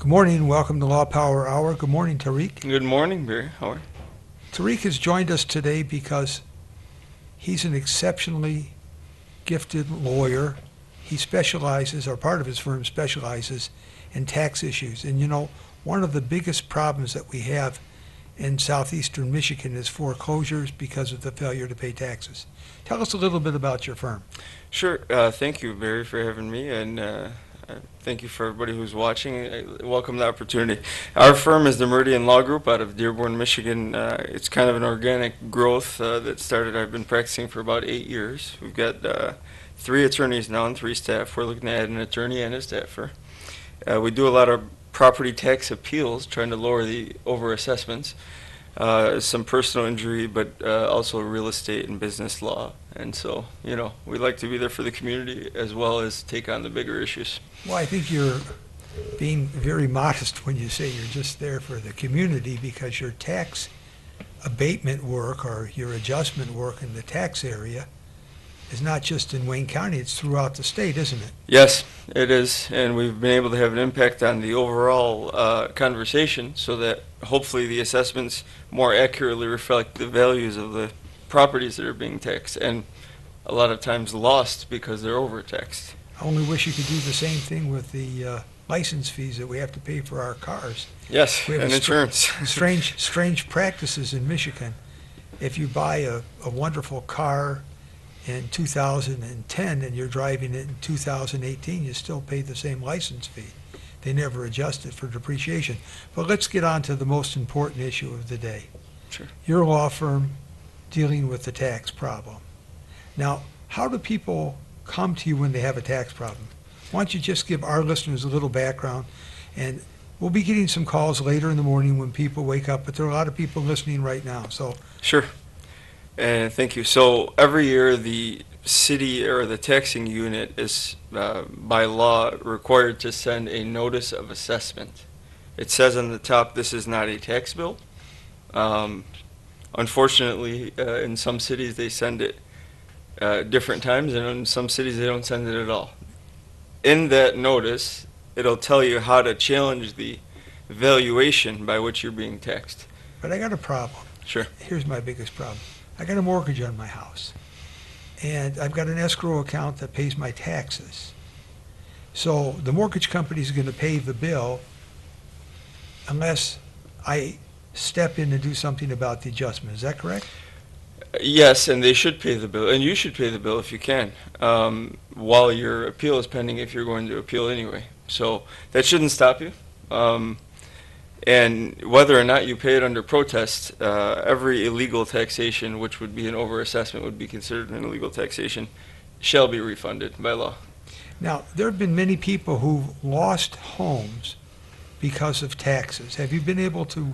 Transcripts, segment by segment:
Good morning and welcome to Law Power Hour. Good morning, Tariq. Good morning, Barry. How are you? Tariq has joined us today because he's an exceptionally gifted lawyer. He specializes, or part of his firm specializes, in tax issues. And you know, one of the biggest problems that we have in southeastern Michigan is foreclosures because of the failure to pay taxes. Tell us a little bit about your firm. Sure. Thank you, Barry, for having me, and thank you for everybody who's watching. I welcome the opportunity. Our firm is the Meridian Law Group out of Dearborn, Michigan. It's kind of an organic growth that started. I've been practicing for about 8 years. We've got 3 attorneys now and 3 staff. We're looking to add an attorney and a staffer. We do a lot of property tax appeals, trying to lower the overassessments, some personal injury, but also real estate and business law. And so, you know, we like to be there for the community as well as take on the bigger issues. Well, I think you're being very modest when you say you're just there for the community, because your tax abatement work or your adjustment work in the tax area is not just in Wayne County, it's throughout the state, isn't it? Yes, it is, and we've been able to have an impact on the overall conversation so that hopefully the assessments more accurately reflect the values of the properties that are being taxed, and a lot of times lost because they're overtaxed. I only wish you could do the same thing with the license fees that we have to pay for our cars. Yes, We have and insurance. strange practices in Michigan. If you buy a wonderful car in 2010 and you're driving it in 2018, you still pay the same license fee. They never adjust it for depreciation. But let's get on to the most important issue of the day. Sure. Your law firm dealing with the tax problem. Now, how do people come to you when they have a tax problem? Why don't you just give our listeners a little background, and we'll be getting some calls later in the morning when people wake up, but there are a lot of people listening right now. So Sure. And thank you. So every year the city or the taxing unit is by law required to send a notice of assessment. It says on the top, this is not a tax bill. Unfortunately, in some cities they send it different times, and in some cities they don't send it at all. In that notice, it'll tell you how to challenge the valuation by which you're being taxed. but I got a problem. Sure. Here's my biggest problem. I got a mortgage on my house, and I've got an escrow account that pays my taxes. So the mortgage company is going to pay the bill unless I step in and do something about the adjustment. Is that correct? Yes, and they should pay the bill, and you should pay the bill if you can, while your appeal is pending, if you're going to appeal anyway. So that shouldn't stop you. And whether or not you pay it under protest, every illegal taxation, which would be an overassessment, would be considered an illegal taxation, shall be refunded by law. Now, there have been many people who've lost homes because of taxes. Have you been able to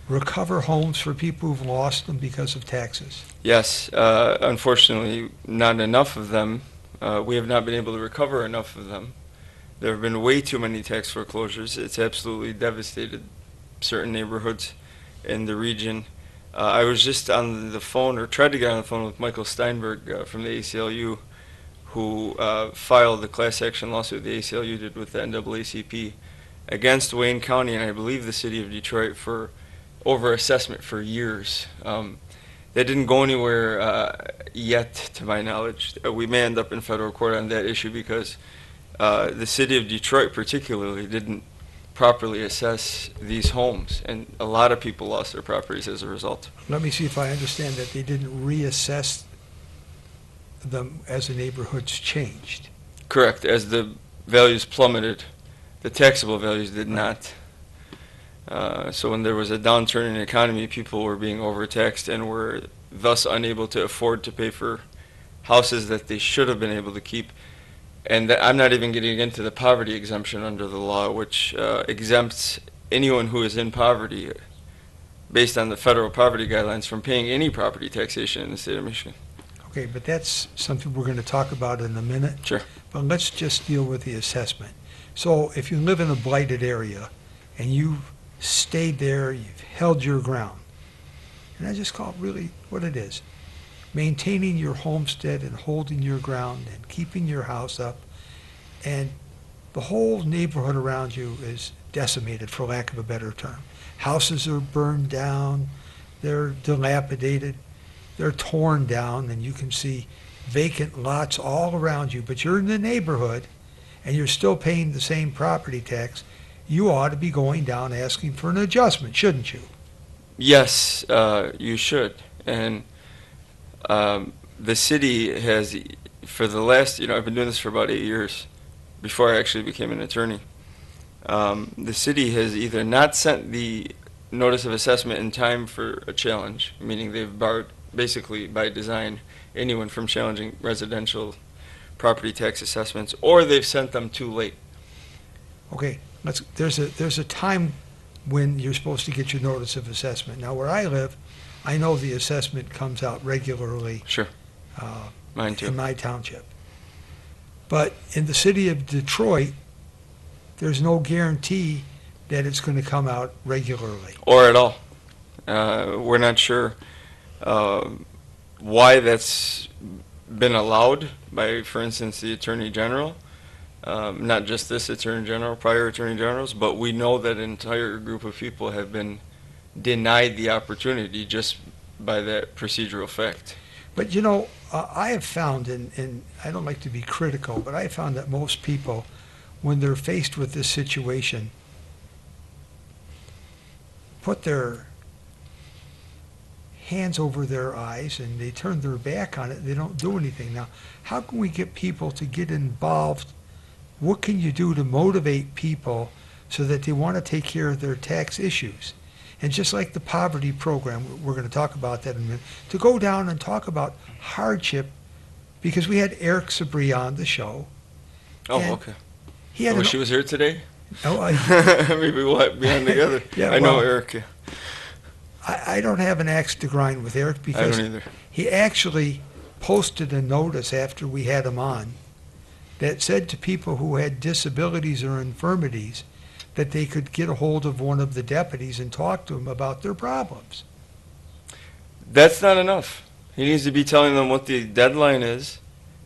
recover homes for people who've lost them because of taxes? Yes, unfortunately, not enough of them. We have not been able to recover enough of them. There have been way too many tax foreclosures. It's absolutely devastated certain neighborhoods in the region. I was just on the phone, or tried to get on the phone with Michael Steinberg from the ACLU, who filed the class action lawsuit the ACLU did with the NAACP against Wayne County and I believe the city of Detroit for overassessment for years. That didn't go anywhere yet, to my knowledge. We may end up in federal court on that issue because the city of Detroit particularly didn't properly assess these homes, and a lot of people lost their properties as a result. Let me see if I understand that they didn't reassess them as the neighborhoods changed. Correct. As the values plummeted, the taxable values did not. So when there was a downturn in the economy, people were being overtaxed and were thus unable to afford to pay for houses that they should have been able to keep. And I'm not even getting into the poverty exemption under the law, which exempts anyone who is in poverty based on the federal poverty guidelines from paying any property taxation in the state of Michigan. Okay, but that's something we're going to talk about in a minute. Sure. But let's just deal with the assessment. So if you live in a blighted area and you've stayed there, you've held your ground, and I just call it really what it is, maintaining your homestead and holding your ground and keeping your house up, and the whole neighborhood around you is decimated, for lack of a better term. Houses are burned down, they're dilapidated, they're torn down, and you can see vacant lots all around you, but you're in the neighborhood and you're still paying the same property tax. You ought to be going down asking for an adjustment, shouldn't you? Yes, you should. And the city has, for the last, I've been doing this for about 8 years before I actually became an attorney. The city has either not sent the notice of assessment in time for a challenge, meaning they've barred, basically by design, anyone from challenging residential property tax assessments, or they've sent them too late. Okay, there's a time when you're supposed to get your notice of assessment. Now, where I live, I know the assessment comes out regularly Sure, mine too. in my township. But in the city of Detroit, there's no guarantee that it's going to come out regularly. Or at all. We're not sure why that's been allowed by, for instance, the Attorney General. Not just this Attorney General, prior Attorney Generals, but we know that an entire group of people have been denied the opportunity just by that procedural fact. But I have found, and I don't like to be critical, but I have found that most people, when they're faced with this situation, put their hands over their eyes and they turn their back on it. They don't do anything. Now, how can we get people to get involved? What can you do to motivate people so that they want to take care of their tax issues? And just like the poverty program, we're going to talk about that in a minute, to go down and talk about hardship, because we had Eric Sabri on the show. Oh, And okay. He I had wish he was here today. I Maybe we'll be on together. Yeah, I know well, Eric. Yeah. I don't have an axe to grind with Eric I because don't either. he actually posted a notice after we had him on that said to people who had disabilities or infirmities that they could get a hold of one of the deputies and talk to them about their problems. That's not enough. He needs to be telling them what the deadline is,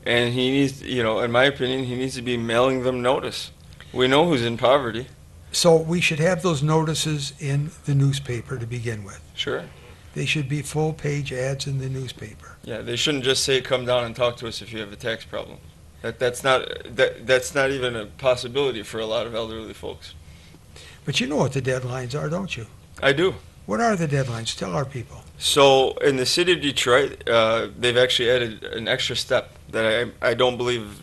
and he needs, in my opinion, he needs to be mailing them notice. We know who's in poverty. So we should have those notices in the newspaper to begin with. Sure. They should be full-page ads in the newspaper. Yeah, they shouldn't just say, "Come down and talk to us if you have a tax problem." That's not even a possibility for a lot of elderly folks. But you know what the deadlines are, don't you? I do. What are the deadlines? Tell our people. So in the city of Detroit, they've actually added an extra step that I don't believe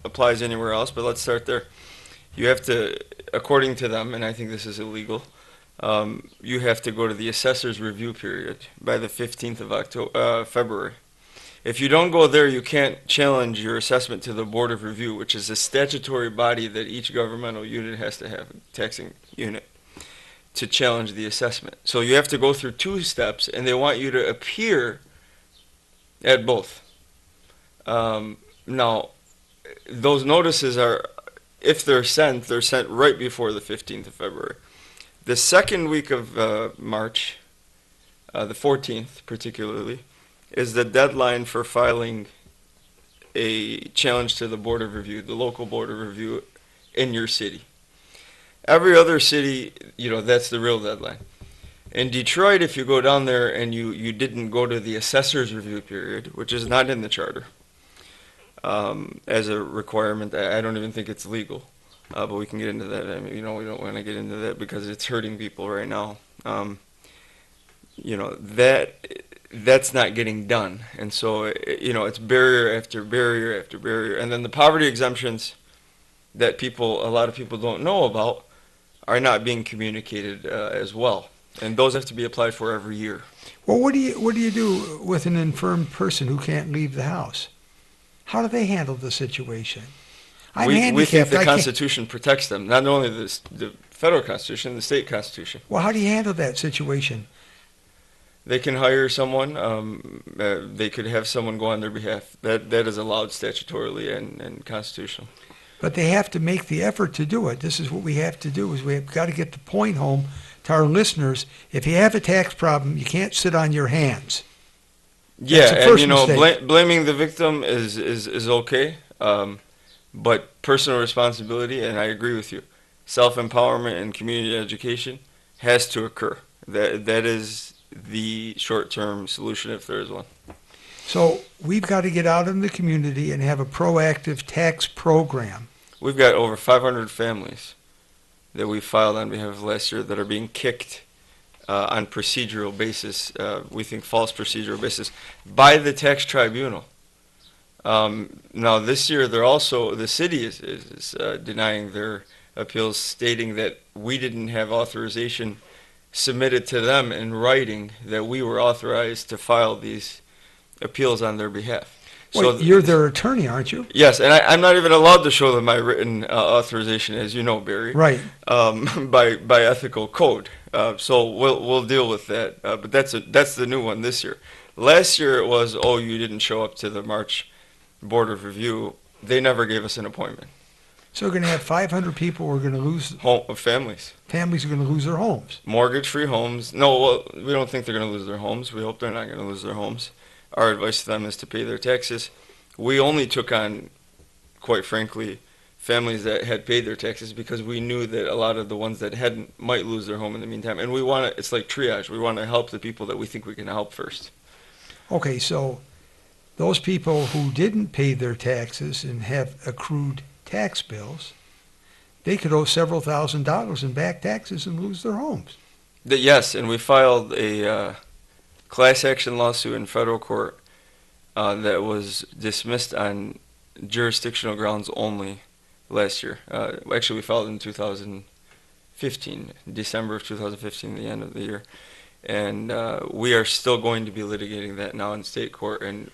applies anywhere else, but let's start there. You have to, according to them, and I think this is illegal, you have to go to the assessor's review period by the 15th of February. If you don't go there, you can't challenge your assessment to the Board of Review, which is a statutory body that each governmental unit has to have, a taxing unit, to challenge the assessment. So you have to go through 2 steps, and they want you to appear at both. Now, those notices are, if they're sent right before the 15th of February. The second week of March, the 14th particularly, is the deadline for filing a challenge to the Board of Review, the local Board of Review in your city. Every other city, that's the real deadline. In Detroit, if you go down there and you didn't go to the assessor's review period, which is not in the charter, as a requirement, I don't even think it's legal, but we can get into that. I mean, we don't want to get into that because it's hurting people right now. That's not getting done, and so it's barrier after barrier after barrier, and then the poverty exemptions that a lot of people don't know about are not being communicated as well, and those have to be applied for every year. Well, what do you do with an infirm person who can't leave the house? How do they handle the situation? I'm We think handicapped. the I can't- Constitution protects them, not only the federal Constitution, the state Constitution. Well, how do you handle that situation? They can hire someone. They could have someone go on their behalf. That is allowed statutorily and constitutional. But they have to make the effort to do it. This is what we have to do, is we have got to get the point home to our listeners. If you have a tax problem, you can't sit on your hands. Yeah, the and first mistake. blaming the victim is okay, but personal responsibility, and I agree with you. self-empowerment and community education has to occur. That is the short-term solution if there is one. So we've got to get out in the community and have a proactive tax program. We've got over 500 families that we filed on behalf of last year that are being kicked on procedural basis, we think false procedural basis, by the tax tribunal. Now this year, the city is denying their appeals, stating that we didn't have authorization submitted to them in writing that we were authorized to file these appeals on their behalf. Well, you're their attorney, aren't you? Yes, and I'm not even allowed to show them my written authorization, as you know, Barry. Right. By ethical code. So we'll deal with that. But that's the new one this year. Last year it was, oh, you didn't show up to the March Board of Review. They never gave us an appointment. So we're going to have 500 people who are going to lose. Families. Families are going to lose their homes. Mortgage-free homes. No, well, we don't think they're going to lose their homes. We hope they're not going to lose their homes. Our advice to them is to pay their taxes. We only took on, quite frankly, families that had paid their taxes because we knew that a lot of the ones that hadn't might lose their home in the meantime. And it's like triage. We want to help the people that we think we can help first. Okay, so those people who didn't pay their taxes and have accrued tax bills, they could owe several $1,000s in back taxes and lose their homes. Yes, and we filed a class action lawsuit in federal court that was dismissed on jurisdictional grounds only last year. Actually, we filed in 2015, December of 2015, the end of the year. And we are still going to be litigating that now in state court. And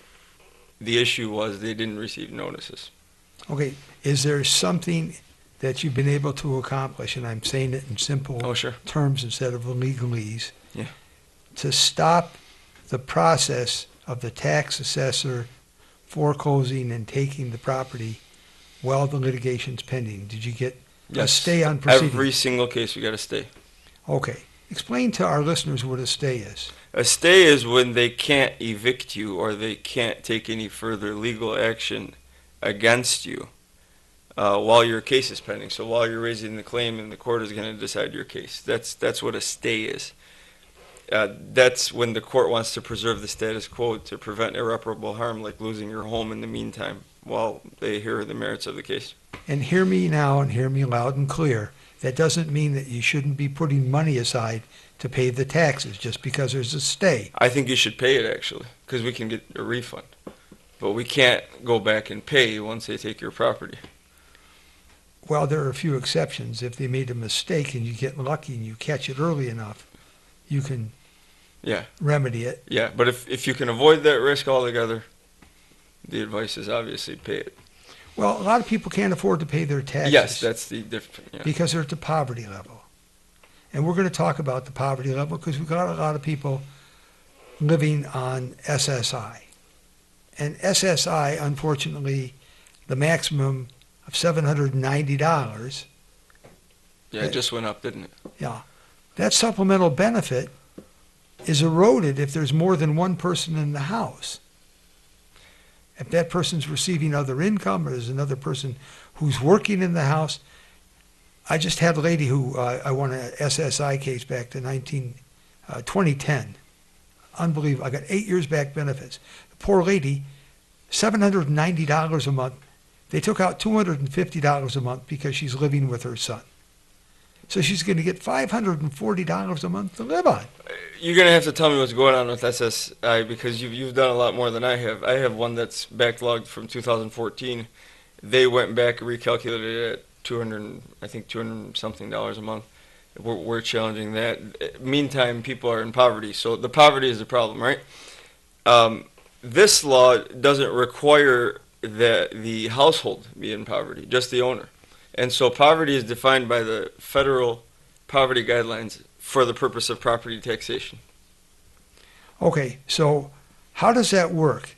the issue was they didn't receive notices. Okay, is there something that you've been able to accomplish, and I'm saying it in simple terms instead of legalese, to stop the process of the tax assessor foreclosing and taking the property while the litigation's pending? Did you get a stay on proceedings? Every single case we got a stay. Okay. Explain to our listeners what a stay is. A stay is when they can't evict you or they can't take any further legal action against you while your case is pending. So while you're raising the claim and the court is going to decide your case. That's what a stay is. That's when the court wants to preserve the status quo to prevent irreparable harm, like losing your home in the meantime while they hear the merits of the case. And hear me now and hear me loud and clear. That doesn't mean that you shouldn't be putting money aside to pay the taxes just because there's a stay. I think you should pay it, actually, because we can get a refund. But we can't go back and pay once they take your property. Well, there are a few exceptions. If they made a mistake and you get lucky and you catch it early enough, you can remedy it. Yeah, but if you can avoid that risk altogether, the advice is obviously pay it. Well, a lot of people can't afford to pay their taxes. Yes, that's the difference. Yeah. Because they're at the poverty level. And we're going to talk about the poverty level because we've got a lot of people living on SSI. And SSI, unfortunately, the maximum of $790. Yeah, it just went up, didn't it? Yeah. That supplemental benefit is eroded if there's more than one person in the house. If that person's receiving other income or there's another person who's working in the house. I just had a lady who I won an SSI case back to 2010. Unbelievable. I got 8 years back benefits. The poor lady, $790 a month. They took out $250 a month because she's living with her son. So she's going to get $540 a month to live on. You're going to have to tell me what's going on with SSI because you've done a lot more than I have. I have one that's backlogged from 2014. They went back and recalculated it at $200 something a month. We're challenging that. Meantime, people are in poverty. So the poverty is the problem, right? This law doesn't require that the household be in poverty, just the owner. And so poverty is defined by the federal poverty guidelines for the purpose of property taxation. Okay, so how does that work?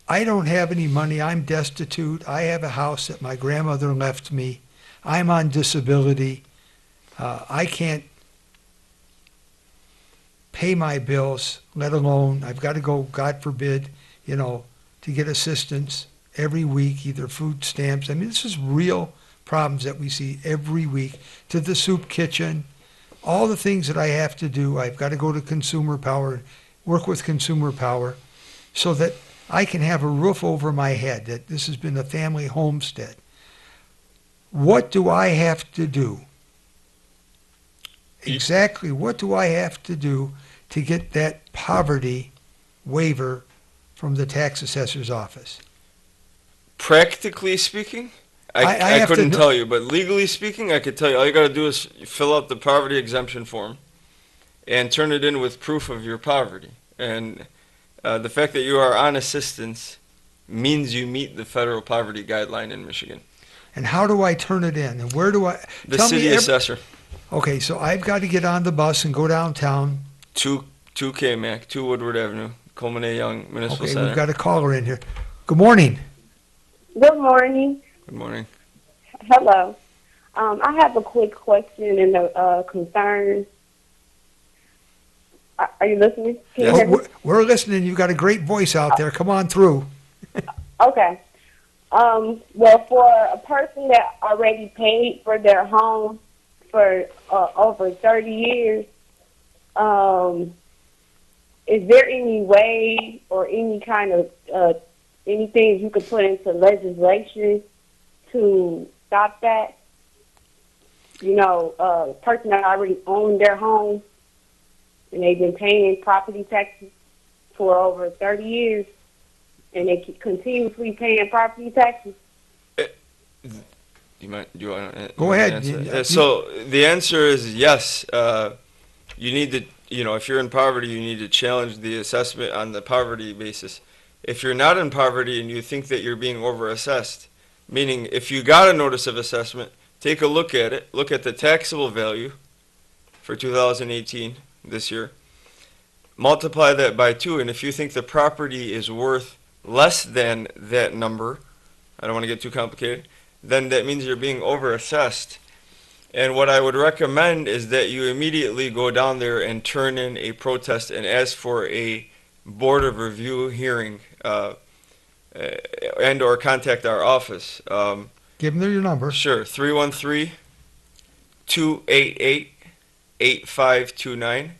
I don't have any money. I'm destitute. I have a house that my grandmother left me. I'm on disability. I can't pay my bills, let alone I've got to go, God forbid, to get assistance every week, either food stamps. I mean, this is real problems that we see every week, to the soup kitchen, all the things that I have to do. I've got to go to Consumer Power, work with Consumer Power, so that I can have a roof over my head, that this has been a family homestead. What do I have to do? Exactly what do I have to do to get that poverty waiver from the tax assessor's office? Practically speaking, I I have to couldn't know- tell you, but legally speaking, I could tell you all you got to do is fill out the poverty exemption form and turn it in with proof of your poverty. And the fact that you are on assistance means you meet the federal poverty guideline in Michigan. And how do I turn it in? And where do I? The Tell me city assessor, Okay, so I've got to get on the bus and go downtown. 2 KMAC, 2 Woodward Avenue, Coleman A. Young Municipal Okay, Center. we've got a caller in here. Good morning. Good morning. Good morning. Hello. I have a quick question and a concern. Are you listening? Can you Yes. hear me? We're listening. You've got a great voice out there. Come on through. Okay. Well, for a person that already paid for their home for over 30 years, is there any way or any kind of anything you could put into legislation to stop that? You know, a person that already owned their home and they've been paying property taxes for over 30 years, and they keep continuously paying property taxes. Do you want to Go ahead. answer? So the answer is yes. You need to, if you're in poverty, you need to challenge the assessment on the poverty basis. If you're not in poverty and you think that you're being overassessed, meaning if you got a notice of assessment, take a look at it, look at the taxable value for 2018, this year, multiply that by 2, and if you think the property is worth less than that number, I don't want to get too complicated, then that means you're being overassessed. And what I would recommend is that you immediately go down there and turn in a protest and ask for a Board of Review hearing and or contact our office. Give them your number. Sure, 313-288-8529.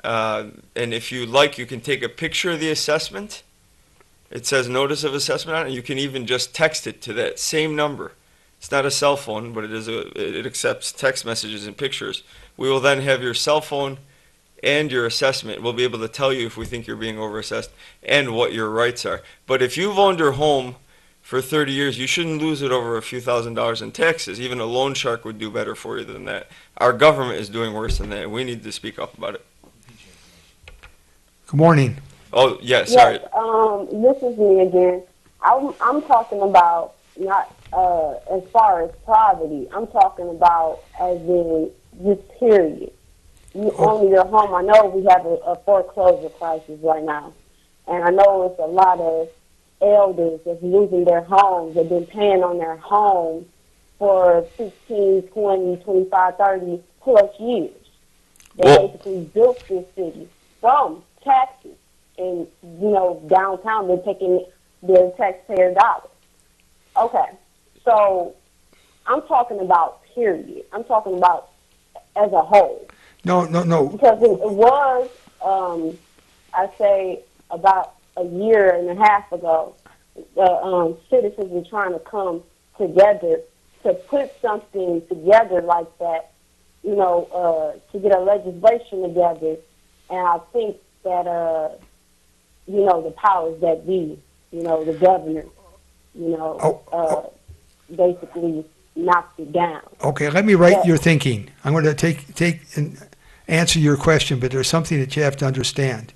And if you like, you can take a picture of the assessment. It says notice of assessment on it. You can even just text it to that same number. It's not a cell phone, but it accepts text messages and pictures. We will then have your cell phone and your assessment. We'll be able to tell you if we think you're being overassessed and what your rights are. But if you've owned your home for 30 years, you shouldn't lose it over a few $1,000s in taxes. Even a loan shark would do better for you than that. Our government is doing worse than that. We need to speak up about it. Good morning. Oh, yeah, sorry. Yes, this is me again. I'm talking about not as far as poverty. I'm talking about as in just period. You own your home. I know we have a foreclosure crisis right now, and I know it's a lot of elders that's losing their homes. They've been paying on their homes for 15, 20, 25, 30 plus years. They basically built this city from taxes. And, downtown, they're taking their taxpayer dollars. Okay, so I'm talking about period. I'm talking about as a whole. No. Because it was, I say, about a year and a half ago, the citizens were trying to come together to put something together like that, to get a legislation together. And I think that, the powers that be, the governor, basically knocked it down. Okay, let me write your thinking. I'm going to take and answer your question, but there's something that you have to understand,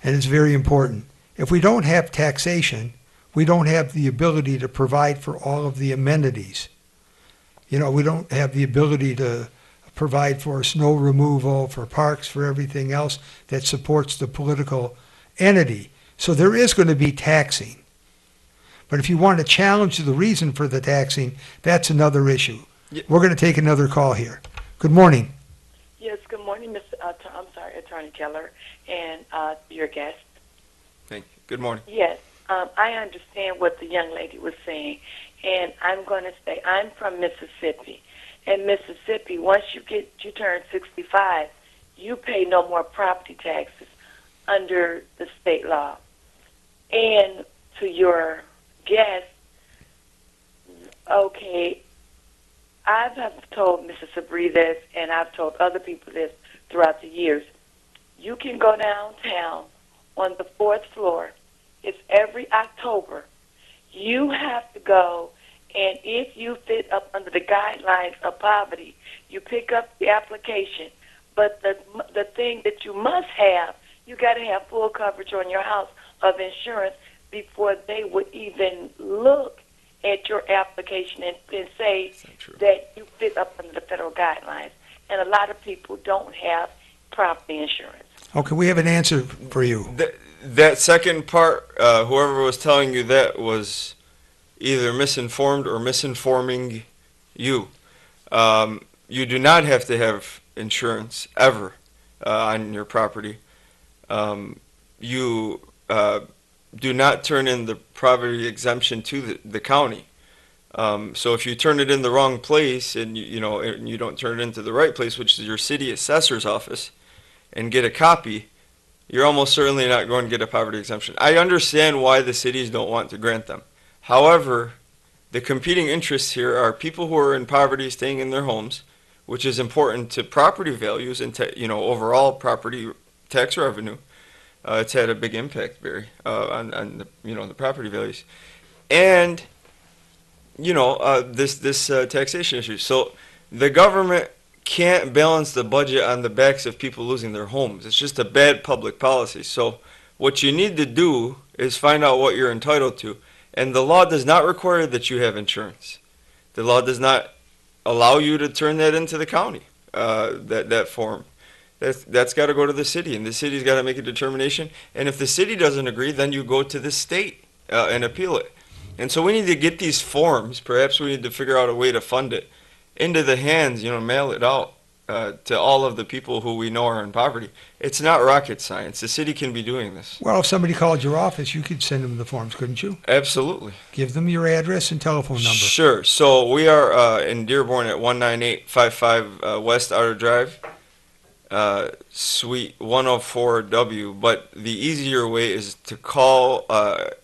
and it's very important. If we don't have taxation, we don't have the ability to provide for all of the amenities. We don't have the ability to provide for snow removal, for parks, for everything else that supports the political entity. So there is going to be taxing. But if you want to challenge the reason for the taxing, that's another issue. Yeah. We're going to take another call here. Good morning. Yes, good morning, Attorney Keller, and your guest. Thank you. Good morning. Yes, I understand what the young lady was saying, and I'm going to say I'm from Mississippi. In Mississippi, once you turn 65, you pay no more property taxes under the state law. And to your guest, okay, I have told Mrs. Sabri this, and I've told other people this throughout the years. You can go downtown on the 4th floor. It's every October. You have to go, and if you fit up under the guidelines of poverty, you pick up the application. But the thing that you must have, you got to have full coverage on your house of insurance before they would even look at your application and say that you fit up under the federal guidelines. And a lot of people don't have property insurance. Okay, we have an answer for you. That second part, whoever was telling you that was either misinformed or misinforming you. You do not have to have insurance ever on your property. You do not turn in the property exemption to the county. So if you turn it in the wrong place and you don't turn it into the right place, which is your city assessor's office, and get a copy, you're almost certainly not going to get a poverty exemption. I understand why the cities don't want to grant them. However, the competing interests here are people who are in poverty staying in their homes, which is important to property values and to, overall property tax revenue. It's had a big impact, Barry, on the property values, and this taxation issue. So the government can't balance the budget on the backs of people losing their homes. It's just a bad public policy. So what you need to do is find out what you're entitled to, and the law does not require that you have insurance. The law does not allow you to turn that into the county, that form. That's got to go to the city, and the city's got to make a determination. And if the city doesn't agree, then you go to the state and appeal it. And so we need to get these forms. Perhaps we need to figure out a way to fund it into the hands, mail it out to all of the people who we know are in poverty. It's not rocket science. The city can be doing this. Well, if somebody called your office, you could send them the forms, couldn't you? Absolutely. Give them your address and telephone number. Sure. So we are in Dearborn at 19855 West Outer Drive, Suite 104W. But the easier way is to call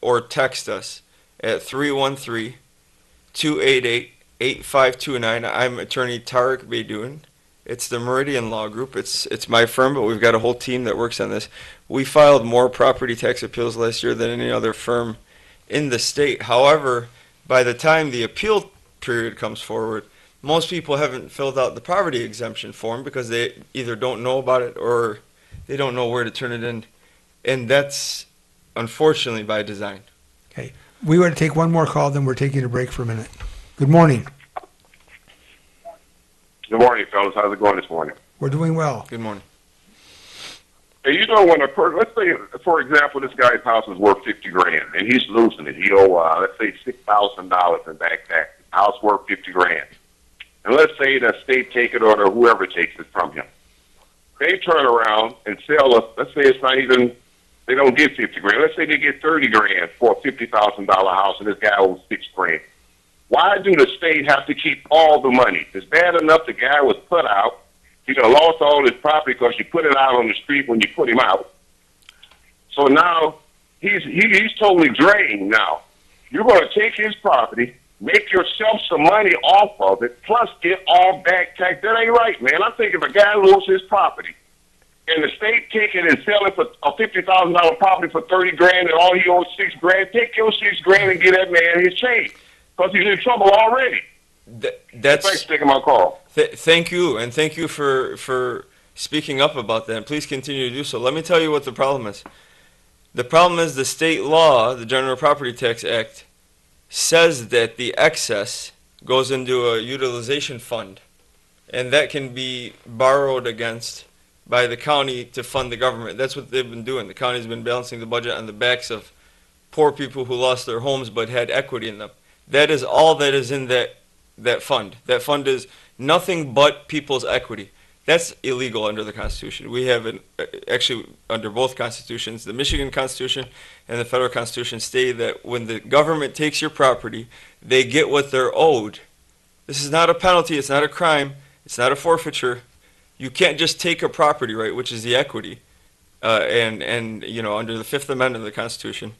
or text us at 313-288-8529. I'm attorney Tariq Beydoun. It's the Meridian Law Group. It's my firm, but we've got a whole team that works on this. We filed more property tax appeals last year than any other firm in the state. However, by the time the appeal period comes forward, most people haven't filled out the poverty exemption form because they either don't know about it or they don't know where to turn it in. And that's unfortunately by design. Okay. We want to take one more call, then we're taking a break for a minute. Good morning. Good morning, fellas. How's it going this morning? We're doing well. Good morning. Hey, when let's say, for example, this guy's house is worth $50,000 and he's losing it. He owe, let's say, $6,000 in back taxes. House worth $50,000, and let's say the state take it or whoever takes it from him. They turn around and sell us. Let's say it's not even. They don't get $50,000. Let's say they get $30,000 for a $50,000 house, and this guy owes $6,000. Why do the state have to keep all the money? It's bad enough the guy was put out. He done lost all his property because you put it out on the street when you put him out. So now he's totally drained. Now you're going to take his property, make yourself some money off of it, plus get all back tax. That ain't right, man. I think if a guy loses his property and the state take it and sell it for a $50,000 property for $30,000 and all he owes $6,000, take your $6,000 and get that man his change. Because he's in trouble already. That's Thanks for taking my call. Thank you, and thank you for speaking up about that. And please continue to do so. Let me tell you what the problem is. The problem is the state law, the General Property Tax Act, says that the excess goes into a utilization fund, and that can be borrowed against by the county to fund the government. That's what they've been doing. The county's been balancing the budget on the backs of poor people who lost their homes but had equity in them. That is all that is in that fund. That fund is nothing but people's equity. That's illegal under the Constitution. We have actually under both constitutions, the Michigan Constitution and the federal Constitution state that when the government takes your property, they get what they're owed. This is not a penalty, it's not a crime, it's not a forfeiture. You can't just take a property right, which is the equity, and you know, under the Fifth Amendment of the Constitution,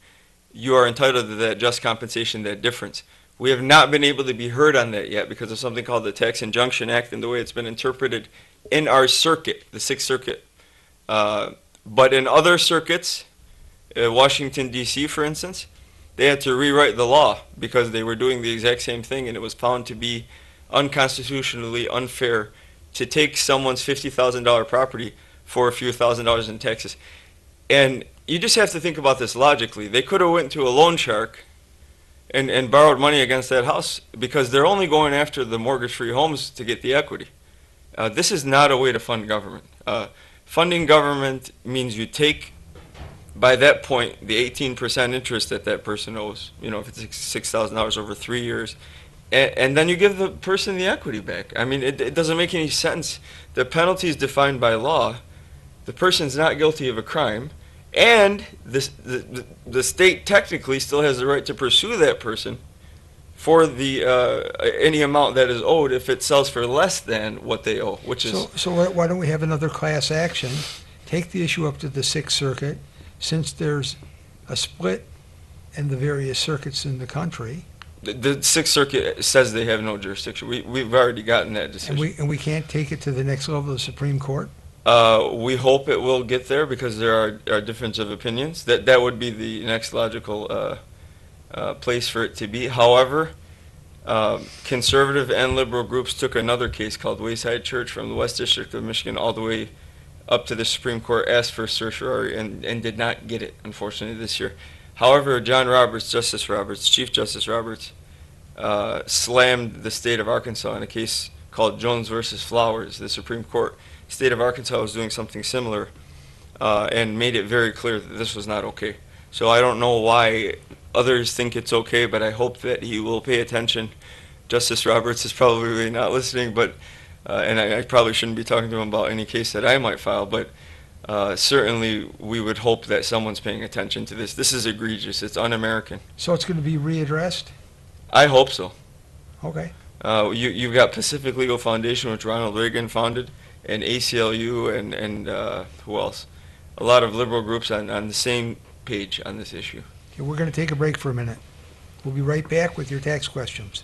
you are entitled to that just compensation, that difference. We have not been able to be heard on that yet because of something called the Tax Injunction Act and the way it's been interpreted in our circuit, the Sixth Circuit. But in other circuits, Washington, D.C., for instance, they had to rewrite the law because they were doing the exact same thing, and it was found to be unconstitutionally unfair to take someone's $50,000 property for a few $1,000s in taxes. And you just have to think about this logically. They could have went to a loan shark and borrowed money against that house because they're only going after the mortgage-free homes to get the equity. This is not a way to fund government. Funding government means you take, by that point, the 18% interest that that person owes, you know, if it's $6,000 over 3 years, and then you give the person the equity back. I mean, it doesn't make any sense. The penalty is defined by law. The person's not guilty of a crime, and the state technically still has the right to pursue that person for the any amount that is owed if it sells for less than what they owe, which is... So why don't we have another class action, take the issue up to the Sixth Circuit, since there's a split in the various circuits in the country. The Sixth Circuit says they have no jurisdiction. We've already gotten that decision. And we can't take it to the next level of the Supreme Court? We hope it will get there because there are differences of opinions. That would be the next logical place for it to be. However, conservative and liberal groups took another case called Wayside Church from the West District of Michigan all the way up to the Supreme Court, asked for certiorari, and did not get it, unfortunately, this year. However, John Roberts, Chief Justice Roberts, slammed the state of Arkansas in a case called Jones versus Flowers. The Supreme Court, state of Arkansas was doing something similar and made it very clear that this was not okay. So I don't know why others think it's okay, but I hope that he will pay attention. Justice Roberts is probably not listening, but and I probably shouldn't be talking to him about any case that I might file, but certainly we would hope that someone's paying attention to this. This is egregious. It's un-American. So it's going to be readdressed? I hope so. Okay. You've got Pacific Legal Foundation, which Ronald Reagan founded, and ACLU, and who else? A lot of liberal groups on the same page on this issue. Okay, we're going to take a break for a minute. We'll be right back with your tax questions.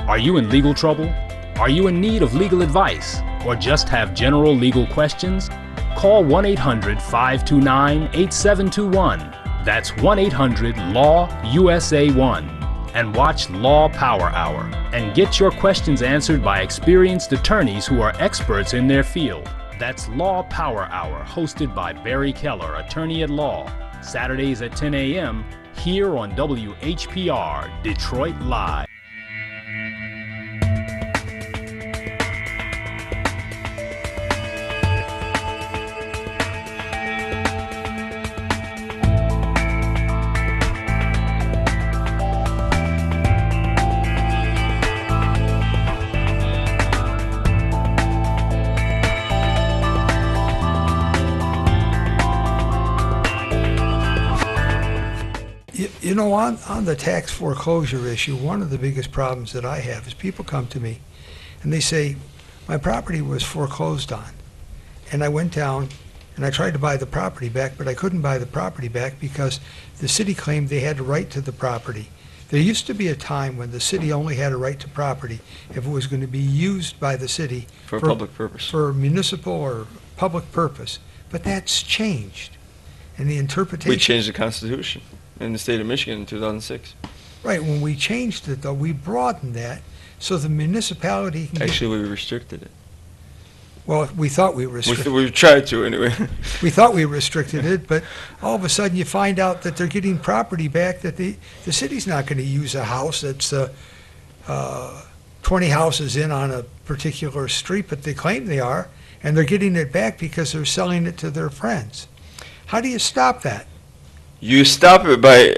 Are you in legal trouble? Are you in need of legal advice? Or just have general legal questions? Call 1-800-529-8721. That's 1-800-LAW-USA1. And watch Law Power Hour and get your questions answered by experienced attorneys who are experts in their field. That's Law Power Hour, hosted by Barry Keller, attorney at law. Saturdays at 10 a.m. here on WHPR, Detroit Live. You know, on the tax foreclosure issue, one of the biggest problems that I have is people come to me and they say, my property was foreclosed on. And I went down and I tried to buy the property back, but I couldn't buy the property back because the city claimed they had a right to the property. There used to be a time when the city only had a right to property if it was going to be used by the city For public purpose. for municipal or public purpose. But that's changed. And the interpretation... We changed the Constitution in the state of Michigan in 2006. Right, when we changed it, though, we broadened that so the municipality can Actually, we restricted it. well, we thought we restricted We tried to, anyway. we thought we restricted it, but all of a sudden you find out that they're getting property back that the city's not going to use a house that's 20 houses in on a particular street, but they claim they are, and they're getting it back because they're selling it to their friends. How do you stop that? You stop it by,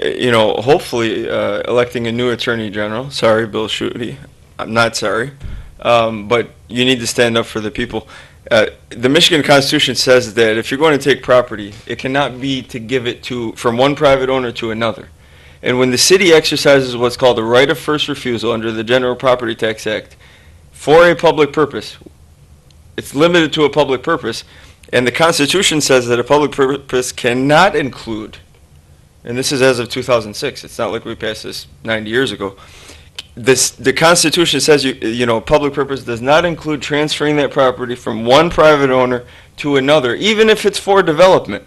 hopefully electing a new attorney general. Sorry, Bill Schuette. I'm not sorry. But you need to stand up for the people. The Michigan Constitution says that if you're going to take property, it cannot be to give it from one private owner to another. And when the city exercises what's called a right of first refusal under the General Property Tax Act for a public purpose, it's limited to a public purpose, and the Constitution says that a public purpose cannot include, and this is as of 2006, it's not like we passed this 90 years ago, the Constitution says public purpose does not include transferring that property from one private owner to another, even if it's for development.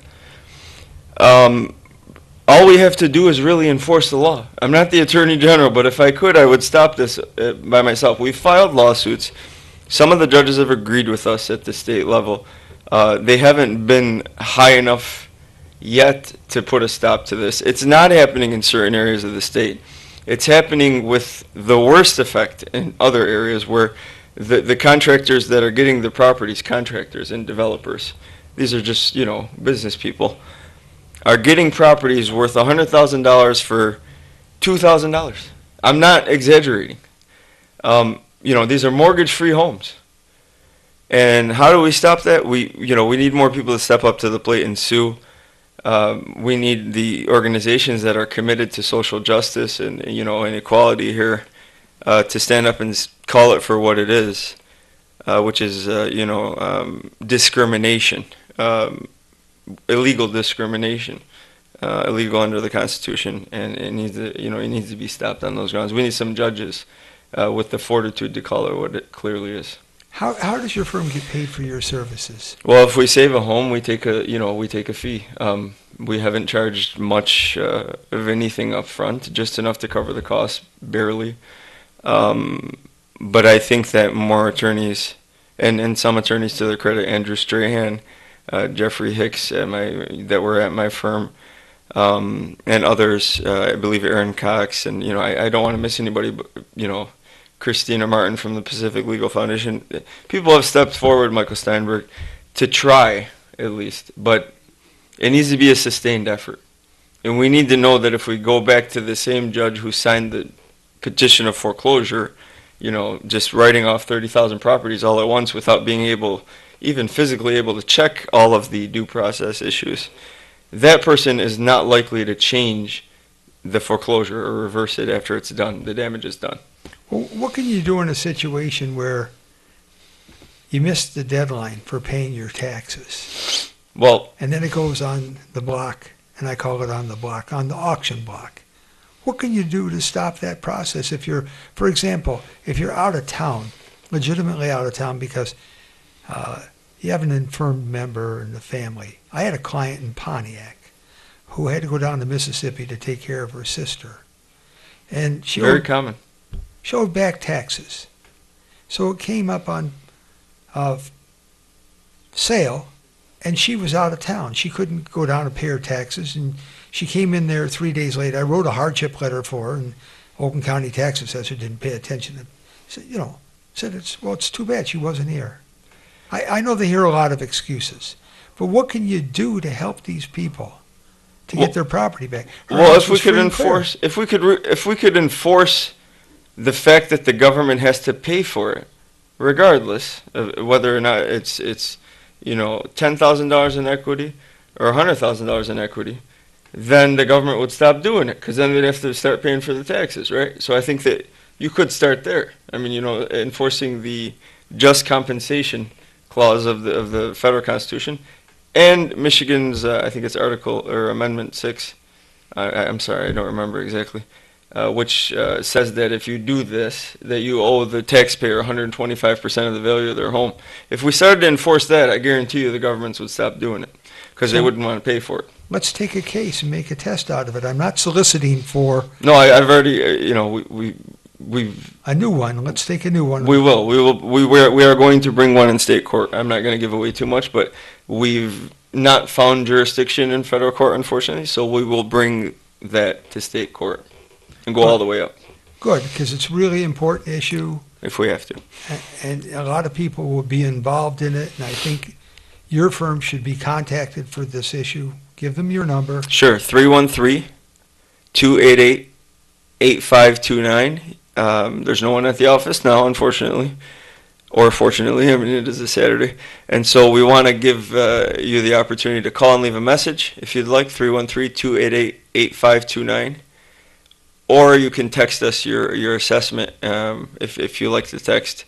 All we have to do is really enforce the law. I'm not the Attorney General, but if I could, I would stop this by myself. We filed lawsuits. Some of the judges have agreed with us at the state level. They haven't been high enough yet to put a stop to this. It's not happening in certain areas of the state. It's happening with the worst effect in other areas where the contractors that are getting the properties, contractors and developers, these are just, business people, are getting properties worth $100,000 for $2,000. I'm not exaggerating. These are mortgage-free homes. And how do we stop that? We need more people to step up to the plate and sue. We need the organizations that are committed to social justice and equality here to stand up and call it for what it is, which is discrimination, illegal discrimination, illegal under the Constitution, and it needs to be stopped on those grounds. We need some judges with the fortitude to call it what it clearly is. How does your firm get paid for your services? Well, if we save a home, we take a fee. We haven't charged much of anything up front, just enough to cover the costs, barely. But I think that more attorneys, and some attorneys to their credit, Andrew Strahan, Jeffrey Hicks that were at my firm, and others, I believe Aaron Cox, and I don't want to miss anybody, but Christina Martin from the Pacific Legal Foundation. People have stepped forward, Michael Steinberg, to try at least, but it needs to be a sustained effort. And we need to know that if we go back to the same judge who signed the petition of foreclosure, just writing off 30,000 properties all at once without being even physically able to check all of the due process issues, that person is not likely to change the foreclosure or reverse it after it's done, the damage is done. Well, what can you do in a situation where you missed the deadline for paying your taxes? Well, and then it goes on the block, and I call it on the auction block. What can you do to stop that process if for example, if you're out of town, legitimately out of town because you have an infirm member in the family? I had a client in Pontiac who had to go down to Mississippi to take care of her sister. And she very common. Showed back taxes. So it came up on sale, and she was out of town. She couldn't go down and pay her taxes, and she came in there 3 days later. I wrote a hardship letter for her, and Oakland County tax assessor didn't pay attention. Said it's too bad she wasn't here. I know they hear a lot of excuses, but what can you do to help these people to get their property back? Well, if we could enforce the fact that the government has to pay for it, regardless of whether or not it's $10,000 in equity or $100,000 in equity, then the government would stop doing it because then they'd have to start paying for the taxes, right? So I think that you could start there. I mean, enforcing the just compensation clause of the federal Constitution and Michigan's, I think it's Article or Amendment 6. I'm sorry, I don't remember exactly. Which says that if you do this, that you owe the taxpayer 125% of the value of their home. If we started to enforce that, I guarantee you the governments would stop doing it because they wouldn't want to pay for it. Let's take a case and make a test out of it. I'm not soliciting for... No, I've already, we've... A new one. Let's take a new one. We will. We are going to bring one in state court. I'm not going to give away too much, but we've not found jurisdiction in federal court, unfortunately, so we will bring that to state court and go all the way up. Good, because it's a really important issue. if we have to. And a lot of people will be involved in it, and I think your firm should be contacted for this issue. Give them your number. Sure, 313-288-8529. There's no one at the office now, unfortunately, or fortunately. I mean, it is a Saturday. And so we want to give you the opportunity to call and leave a message, if you'd like, 313-288-8529. Or you can text us your assessment if you like to text.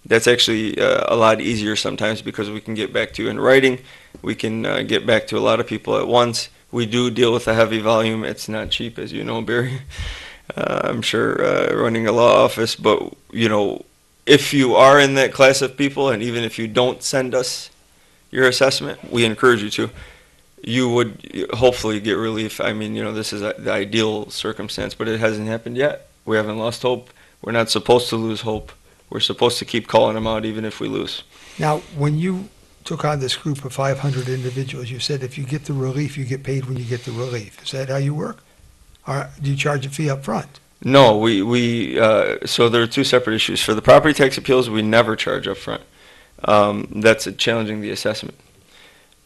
That's actually a lot easier sometimes because we can get back to you in writing. We can get back to a lot of people at once. We do deal with a heavy volume. It's not cheap, as you know, Barry. I'm sure running a law office. But, you know, if you are in that class of people, and even if you don't send us your assessment, we encourage you to. You would hopefully get relief. I mean, you know, this is the ideal circumstance, but it hasn't happened yet. We haven't lost hope. We're not supposed to lose hope. We're supposed to keep calling them out even if we lose. Now, when you took on this group of 500 individuals, you said if you get the relief, you get paid when you get the relief. Is that how you work? Or do you charge a fee up front? No, so there are two separate issues. For the property tax appeals, we never charge up front. That's challenging the assessment.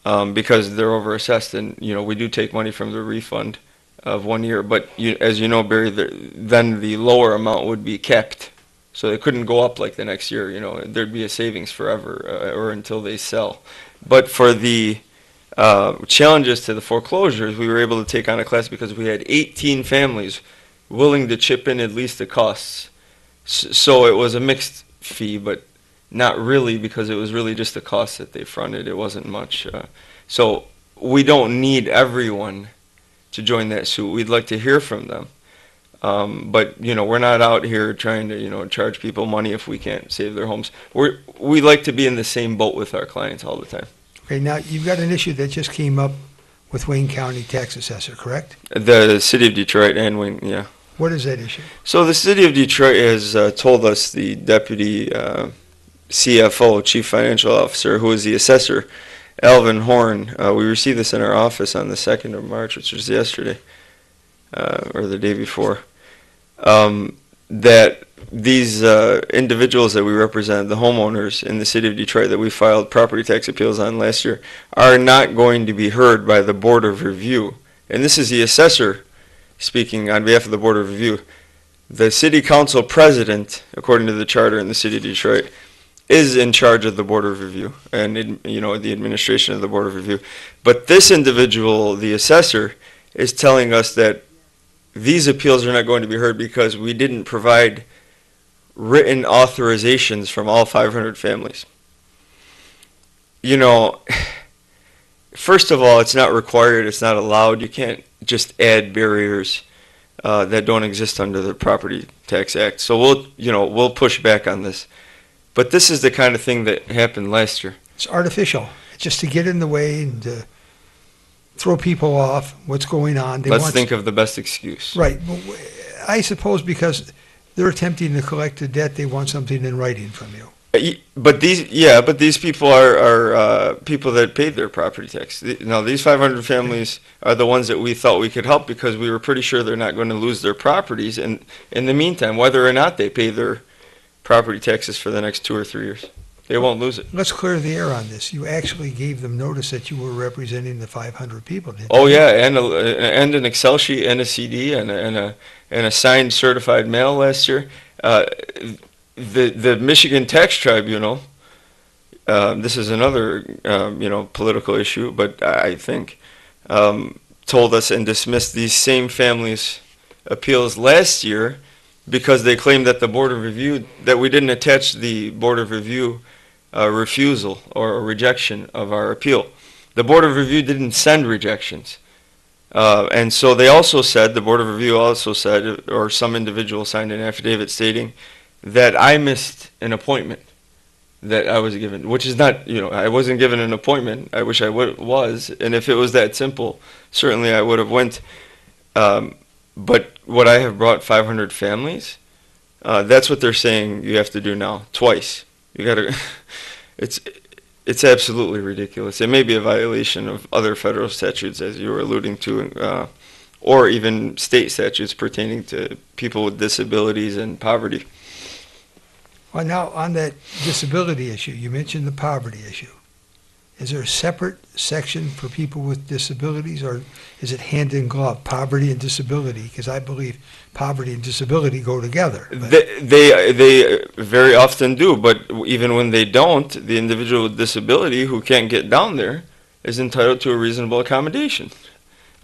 Because they're overassessed, and you know we do take money from the refund of 1 year. But as you know, Barry, then the lower amount would be kept, so it couldn't go up like the next year. You know, there'd be a savings forever or until they sell. But for the challenges to the foreclosures, we were able to take on a class because we had 18 families willing to chip in at least the costs. So it was a mixed fee, but not really, because it was really just the cost that they fronted. It wasn't much. So we don't need everyone to join that suit. We'd like to hear from them. But, you know, we're not out here trying to, you know, charge people money if we can't save their homes. We like to be in the same boat with our clients all the time. Okay, now you've got an issue that just came up with Wayne County Tax Assessor, correct? The City of Detroit and Wayne, yeah. What is that issue? So the City of Detroit has told us, the deputy CFO, Chief Financial Officer, who is the assessor, Alvin Horn, we received this in our office on the 2nd of March, which was yesterday, or the day before, that these individuals that we represent, the homeowners in the City of Detroit that we filed property tax appeals on last year, are not going to be heard by the Board of Review. And this is the assessor speaking on behalf of the Board of Review. The City Council President, according to the charter in the City of Detroit, is in charge of the Board of Review and, you know, the administration of the Board of Review. But this individual, the assessor, is telling us that these appeals are not going to be heard because we didn't provide written authorizations from all 500 families. You know, first of all, it's not required, it's not allowed. You can't just add barriers that don't exist under the Property Tax Act. So we'll push back on this. But this is the kind of thing that happened last year. It's artificial. It's just to get in the way and to throw people off what's going on. Let's think of the best excuse. Right. I suppose because they're attempting to collect the debt, they want something in writing from you. But these people are people that paid their property tax. Now, these 500 families are the ones that we thought we could help because we were pretty sure they're not going to lose their properties. And in the meantime, whether or not they pay their property taxes for the next 2 or 3 years, they won't lose it. Let's clear the air on this. You actually gave them notice that you were representing the 500 people, didn't you? Oh yeah, and an Excel sheet and a CD and a signed certified mail last year. The Michigan Tax Tribunal. This is another political issue, but I think told us and dismissed these same families' appeals last year because they claimed that the Board of Review, that we didn't attach the Board of Review refusal or rejection of our appeal. The Board of Review didn't send rejections. And so they also said, the Board of Review also said, or some individual signed an affidavit stating that I missed an appointment that I was given, which is not, I wasn't given an appointment. I wish I was. And if it was that simple, certainly I would have went. But what I have brought 500 families, that's what they're saying you have to do now, twice. You got to, it's absolutely ridiculous. It may be a violation of other federal statutes, as you were alluding to, or even state statutes pertaining to people with disabilities and poverty. Well, now, on that disability issue, you mentioned the poverty issue. Is there a separate section for people with disabilities, or is it hand in glove, poverty and disability? Because I believe poverty and disability go together. But- They very often do, but even when they don't, the individual with disability who can't get down there is entitled to a reasonable accommodation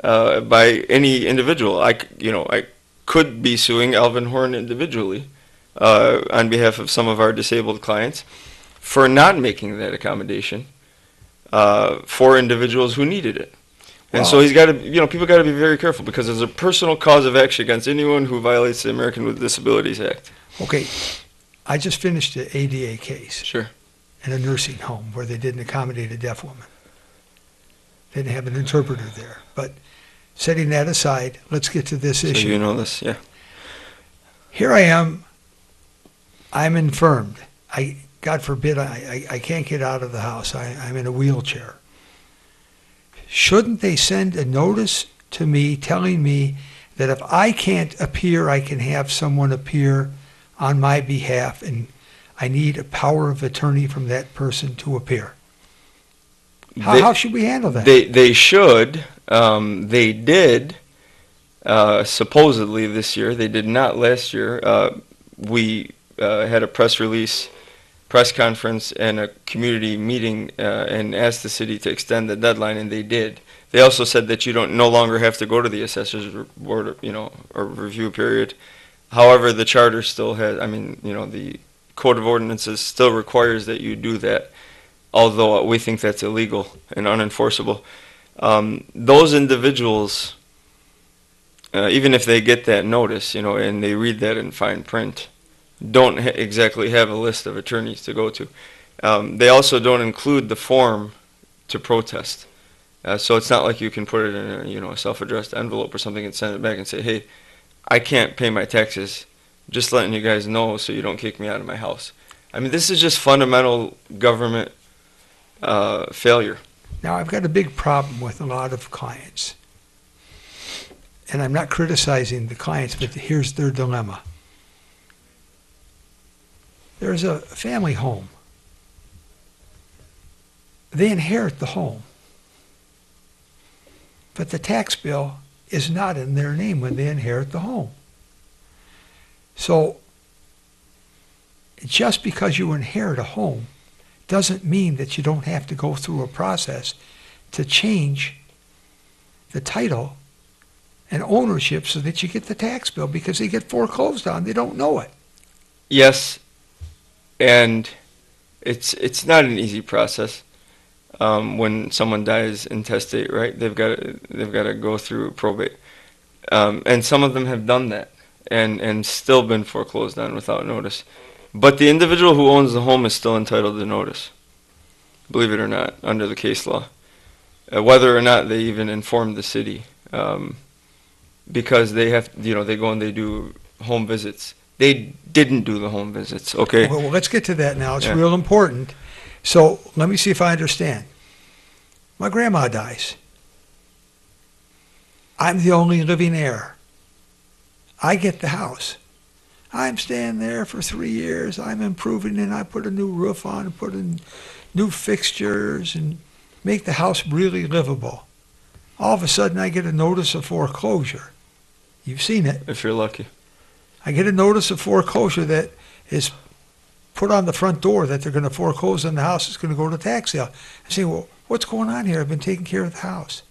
by any individual. I could be suing Alvin Horn individually on behalf of some of our disabled clients for not making that accommodation for individuals who needed it. And so Wow. he's got to, people got to be very careful because there's a personal cause of action against anyone who violates the American with Disabilities Act. Okay, I just finished an ADA case Sure. in a nursing home where they didn't accommodate a deaf woman. They didn't have an interpreter there. But setting that aside, let's get to this So issue. you know this, yeah. Here I am, I'm infirmed. God forbid, I can't get out of the house. I'm in a wheelchair. Shouldn't they send a notice to me telling me that if I can't appear, I can have someone appear on my behalf, and I need a power of attorney from that person to appear? How should we handle that? They should. They did, supposedly this year. They did not last year. We had a press conference, and a community meeting, and asked the city to extend the deadline, and they did. They also said that you no longer have to go to the assessor's board, or review period. However, the charter still has, the Code of Ordinances still requires that you do that, although we think that's illegal and unenforceable. Those individuals, even if they get that notice, and they read that in fine print, don't exactly have a list of attorneys to go to. They also don't include the form to protest. So it's not like you can put it in a self-addressed envelope or something and send it back and say, hey, I can't pay my taxes, just letting you guys know so you don't kick me out of my house. This is just fundamental government failure. Now, I've got a big problem with a lot of clients. And I'm not criticizing the clients, but here's their dilemma. There's a family home. They inherit the home. But the tax bill is not in their name when they inherit the home. So, just because you inherit a home doesn't mean that you don't have to go through a process to change the title and ownership so that you get the tax bill, because they get foreclosed on. They don't know it. Yes, and it's not an easy process. When someone dies intestate, right? They've got to go through probate, and some of them have done that and still been foreclosed on without notice. But the individual who owns the home is still entitled to notice, believe it or not, under the case law, whether or not they even inform the city, because they have, they go and they do home visits. They didn't do the home visits, okay? Well, let's get to that now. It's Yeah. real important. So let me see if I understand. My grandma dies. I'm the only living heir. I get the house. I'm staying there for 3 years. I'm improving it. I put a new roof on and put in new fixtures and make the house really livable. All of a sudden, I get a notice of foreclosure. You've seen it. If you're lucky. I get a notice of foreclosure that is put on the front door that they're going to foreclose on the house. It's going to go to tax sale. I say, well, what's going on here? I've been taking care of the house.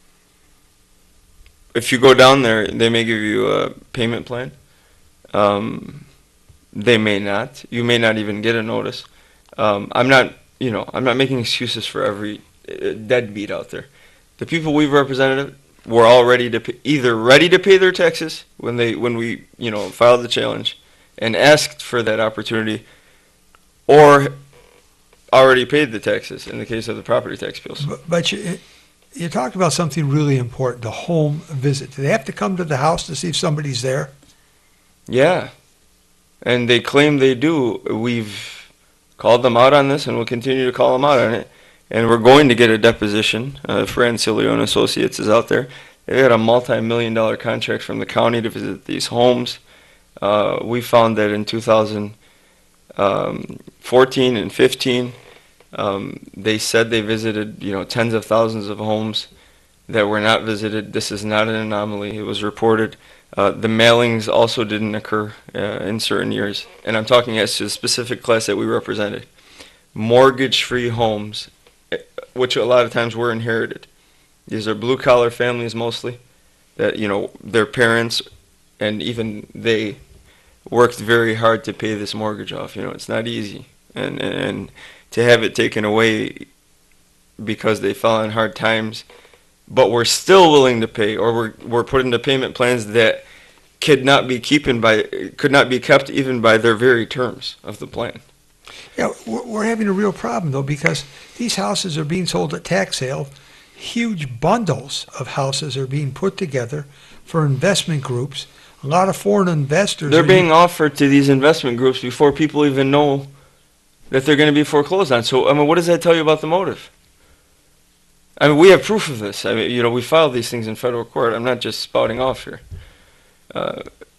If you go down there, they may give you a payment plan. They may not. You may not even get a notice. I'm not making excuses for every deadbeat out there. The people we've represented were all ready to either ready to pay their taxes when we filed the challenge and asked for that opportunity, or already paid the taxes in the case of the property tax bills. But you talked about something really important, the home visit. Do they have to come to the house to see if somebody's there? Yeah, and they claim they do. We've called them out on this, and we'll continue to call them out on it. And we're going to get a deposition. Fran Cilio and Associates is out there. They had a multi-million-dollar contract from the county to visit these homes. We found that in 2000, 14 and 15. They said they visited, tens of thousands of homes that were not visited. This is not an anomaly. It was reported. The mailings also didn't occur in certain years. And I'm talking as to the specific class that we represented. Mortgage-free homes, which a lot of times were inherited. These are blue-collar families mostly that, their parents and even they worked very hard to pay this mortgage off. It's not easy. And to have it taken away because they fell on hard times, but we're still willing to pay, or we're put into payment plans that could not be kept even by their very terms of the plan. Yeah, we're having a real problem, though, because these houses are being sold at tax sale. Huge bundles of houses are being put together for investment groups. A lot of foreign investors. They're being offered to these investment groups before people even know that they're going to be foreclosed on. So, what does that tell you about the motive? We have proof of this. We filed these things in federal court. I'm not just spouting off here.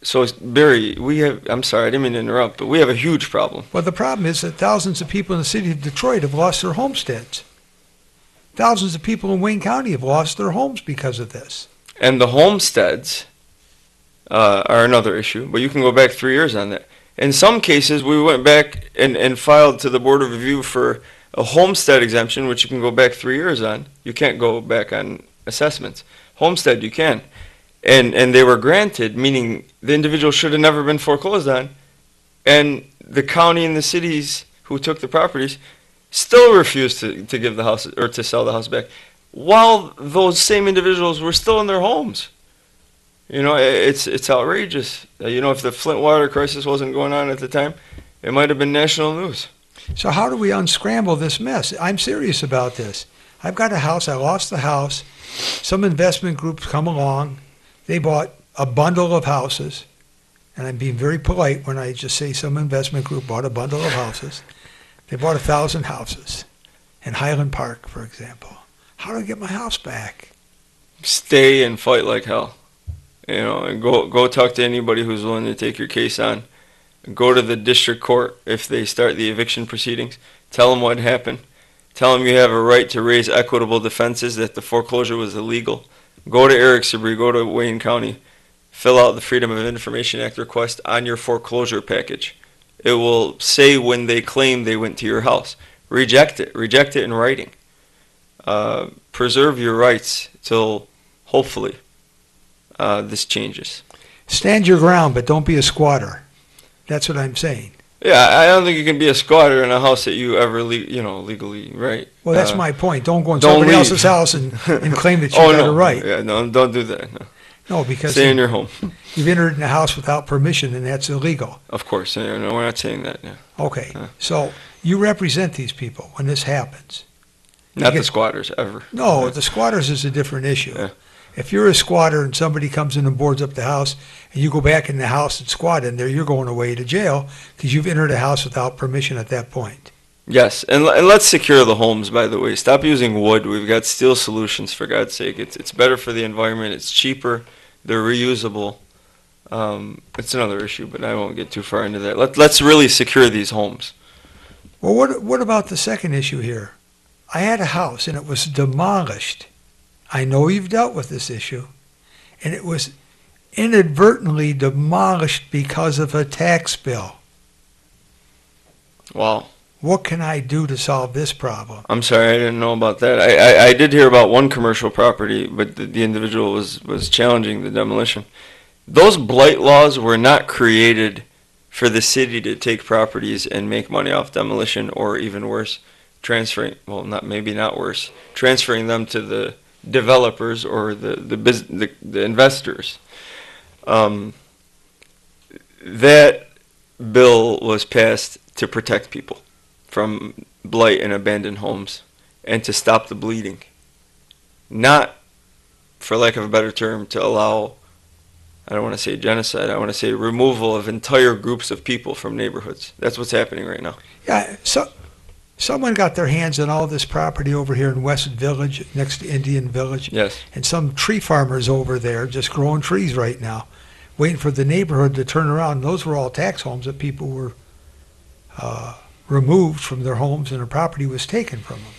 So, Barry, I'm sorry, I didn't mean to interrupt, but we have a huge problem. Well, the problem is that thousands of people in the city of Detroit have lost their homesteads. Thousands of people in Wayne County have lost their homes because of this. And the homesteads are another issue, but you can go back 3 years on that. In some cases, we went back and filed to the Board of Review for a homestead exemption, which you can go back 3 years on. You can't go back on assessments. Homestead, you can. And they were granted, meaning the individual should have never been foreclosed on. And the county and the cities who took the properties still refused to give the house or to sell the house back, while those same individuals were still in their homes. It's outrageous. If the Flint water crisis wasn't going on at the time, it might have been national news. So how do we unscramble this mess? I'm serious about this. I've got a house. I lost the house. Some investment groups come along. They bought a bundle of houses. And I'm being very polite when I just say some investment group bought a bundle of houses. They bought 1,000 houses in Highland Park, for example. How do I get my house back? Stay and fight like hell. And go talk to anybody who's willing to take your case on. Go to the district court if they start the eviction proceedings. Tell them what happened. Tell them you have a right to raise equitable defenses, that the foreclosure was illegal. Go to Eric Sabree, go to Wayne County. Fill out the Freedom of Information Act request on your foreclosure package. It will say when they claim they went to your house. Reject it. Reject it in writing. Preserve your rights till, hopefully, this changes. Stand your ground, but don't be a squatter. That's what I'm saying. Yeah, I don't think you can be a squatter in a house that you ever, legally, right? Well, that's my point. Don't go in somebody else's house and claim that you got a right. Yeah, no, don't do that. No, no, because stay in your home. You've entered in a house without permission, and that's illegal. Of course. No, we're not saying that. Yeah. Okay. So you represent these people when this happens. Not the squatters, ever. No, the squatters is a different issue. Yeah. If you're a squatter and somebody comes in and boards up the house and you go back in the house and squat in there, you're going away to jail because you've entered a house without permission at that point. Yes, and let's secure the homes, by the way. Stop using wood. We've got steel solutions, for God's sake. It's better for the environment. It's cheaper. They're reusable. It's another issue, but I won't get too far into that. Let's really secure these homes. Well, what about the second issue here? I had a house and it was demolished. I know you've dealt with this issue, and it was inadvertently demolished because of a tax bill. Wow. What can I do to solve this problem? I'm sorry, I didn't know about that. I did hear about one commercial property, but the individual was challenging the demolition. Those blight laws were not created for the city to take properties and make money off demolition, or even worse, transferring them to the developers or the investors. That bill was passed to protect people from blight and abandoned homes and to stop the bleeding, not, for lack of a better term, to allow, I don't want to say genocide, I want to say removal of entire groups of people from neighborhoods. That's what's happening right now. Yeah, so someone got their hands on all this property over here in West Village, next to Indian Village. Yes. And some tree farmers over there just growing trees right now, waiting for the neighborhood to turn around. Those were all tax homes that people were removed from their homes and their property was taken from them.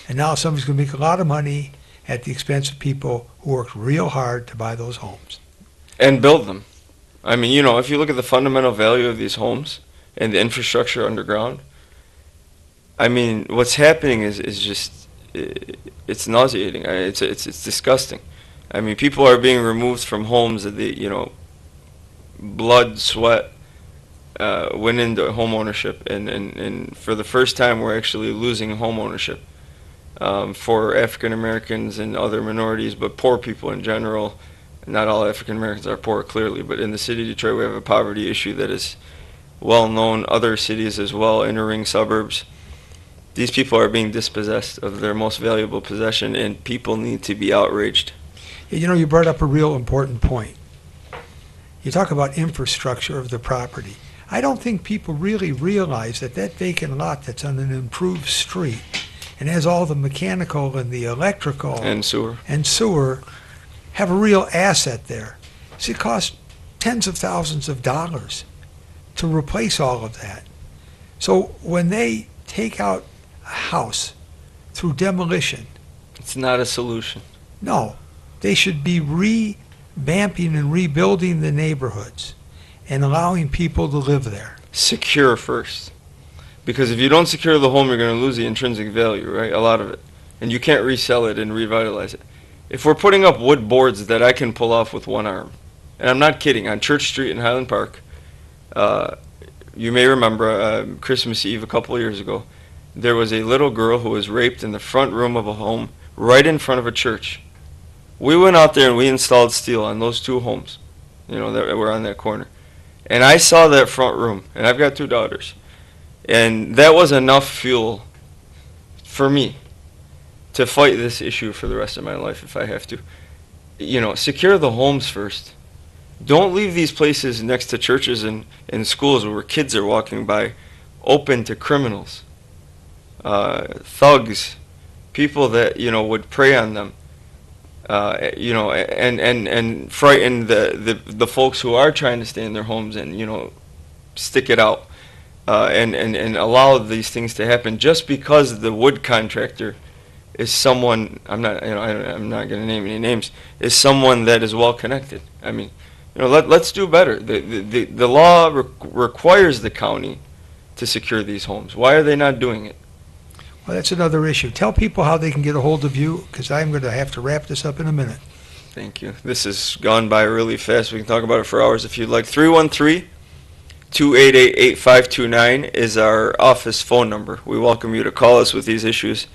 And now somebody's going to make a lot of money at the expense of people who worked real hard to buy those homes. And build them. I mean, you know, if you look at the fundamental value of these homes and the infrastructure underground, I mean, what's happening is just, it's nauseating. It's disgusting. I mean, people are being removed from homes that they, you know, blood, sweat, went into home ownership, and for the first time we're actually losing home ownership for African Americans and other minorities, but poor people in general. Not all African Americans are poor, clearly, but in the city of Detroit we have a poverty issue that is well known. Other cities as well, inner ring suburbs. These people are being dispossessed of their most valuable possession, and people need to be outraged. You know, you brought up a real important point. You talk about infrastructure of the property. I don't think people really realize that that vacant lot that's on an improved street and has all the mechanical and the electrical And sewer. and sewer have a real asset there. See, it costs tens of thousands of dollars to replace all of that. So when they take out a house through demolition, It's not a solution. no, they should be revamping and rebuilding the neighborhoods and allowing people to live there. Secure first. Because if you don't secure the home, you're going to lose the intrinsic value, right? A lot of it. And you can't resell it and revitalize it. If we're putting up wood boards that I can pull off with one arm, and I'm not kidding, on Church Street in Highland Park, you may remember Christmas Eve a couple of years ago, there was a little girl who was raped in the front room of a home right in front of a church. We went out there and we installed steel on those two homes, you know, that were on that corner. And I saw that front room, and I've got two daughters. And that was enough fuel for me to fight this issue for the rest of my life if I have to. You know, secure the homes first. Don't leave these places next to churches and schools where kids are walking by open to criminals, thugs, people that, you know, would prey on them. You know, and frighten the folks who are trying to stay in their homes and, you know, stick it out, and allow these things to happen just because the wood contractor is someone, I'm not going to name any names, is someone that is well connected. I mean, you know, let's do better. The law requires the county to secure these homes. Why are they not doing it? Well, that's another issue. Tell people how they can get a hold of you, because I'm going to have to wrap this up in a minute. Thank you. This has gone by really fast. We can talk about it for hours if you'd like. 313-288-8529 is our office phone number. We welcome you to call us with these issues,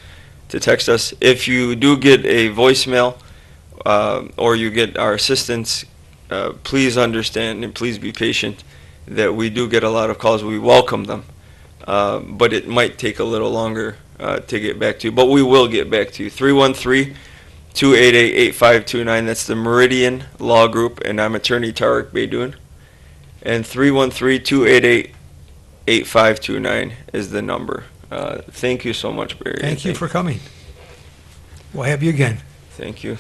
to text us. If you do get a voicemail or you get our assistance, please understand and please be patient that we do get a lot of calls. We welcome them, but it might take a little longer to get back to you, but we will get back to you. 313-288-8529. That's the Meridian Law Group, and I'm attorney Tariq Beydoun. And 313-288-8529 is the number. Thank you so much, Barry. Thank you for coming. We'll have you again. Thank you.